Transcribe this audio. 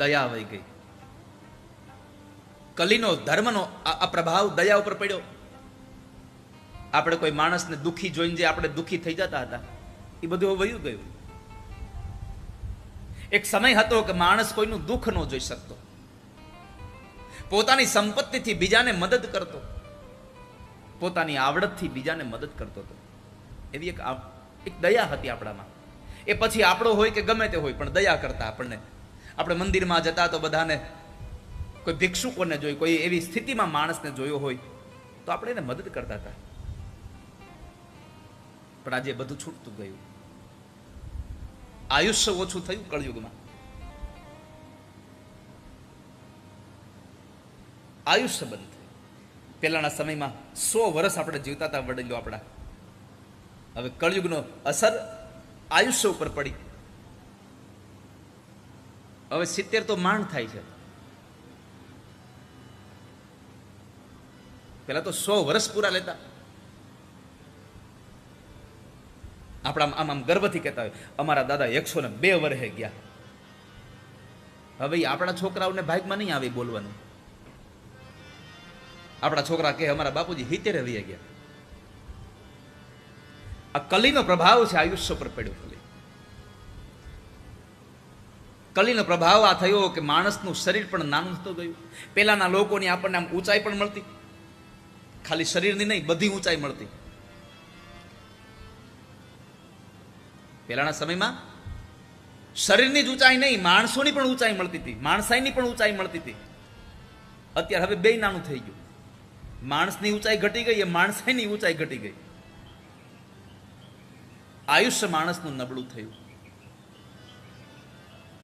દયા વહી ગઈ. કલીનો ધર્મનો આ પ્રભાવ દયા ઉપર પડ્યો. આપણે કોઈ માણસને દુઃખી જોઈને જે આપણે દુઃખી થઈ જતા હતા એ બધું વયું ગયું. એક સમય હતો કે માણસ કોઈનું દુઃખ ન જોઈ શકતો, પોતાની સંપત્તિથી બીજાને મદદ કરતો, પોતાની આવડતથી બીજાને મદદ કરતો હતો. એવી એક દયા હતી આપણામાં. એ પછી આપણો હોય કે ગમે તે હોય, પણ દયા કરતા આપણને. આપણે મંદિરમાં જતા તો બધાને, કોઈ ભિક્ષુકોને જોઈ, કોઈ એવી સ્થિતિમાં માણસને જોયો હોય તો આપણે એને મદદ કરતા હતા. પણ આજે બધું છૂટતું ગયું. આયુષ્ય ઓછું થયું કળયુગમાં. આયુષ્ય બંધ થયું. પહેલાના સમયમાં 100 વર્ષ આપણે જીવતા હતા વડીલો આપણા. હવે કળયુગનો અસર આયુષ્ય ઉપર પડી. હવે 70 તો માંડ થાય છે. પેલા તો 100 વર્ષ પૂરા લેતા. આપણા આમ ગર્વથી કહેતા હોય અમારા દાદા 102 વર્ષે ગયા. હવે આપણા છોકરાઓને ભાગમાં નહીં આવે બોલવાનું. આપણા છોકરા કહે અમારા બાપુજી 70 વી ગયા. આ કલીનો પ્રભાવ છે આયુષ્ય પર પડ્યો. કલીનો પ્રભાવ આ થયો કે માણસનું શરીર પણ નાનું થતું ગયું. પેલાના લોકોની આપણને આમ ઊંચાઈ પણ મળતી, ખાલી શરીરની નહીં બધી ઊંચાઈ મળતી. પહેલાના સમયમાં શરીરની જ ઊંચાઈ નહીં, માણસોની પણ ઊંચાઈ મળતી હતી, માણસાઈની પણ ઊંચાઈ મળતી હતી. અત્યારે હવે બે નાનું થઈ ગયું. માણસની ઊંચાઈ ઘટી ગઈ, એ માણસાઈની ઊંચાઈ ઘટી ગઈ. આયુષ્ય માણસનું નબળું થયું.